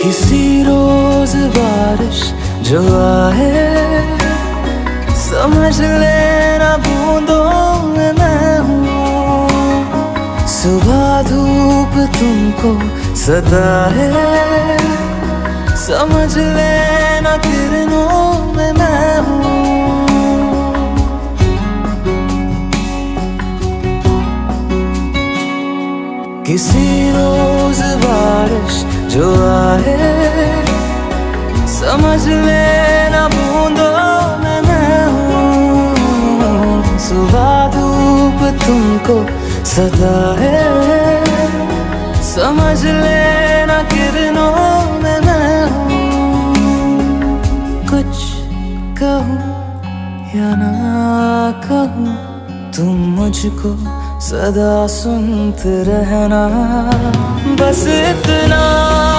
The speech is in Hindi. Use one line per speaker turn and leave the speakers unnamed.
किसी रोज बारिश जो आए, समझ लेना बूंदों में मैं हूँ। सुबह धूप तुमको सताए, समझ लेना किरणों में मैं हूँ। किसी रोज बारिश जो आए, समझ लेना बूंदों में मैं हूँ। सुबह धूप तुमको सताए, समझ लेना किरणों में मैं हूँ। कुछ कहूँ या ना कहूँ, तुम मुझको सदा सुनते रहना, बस इतना।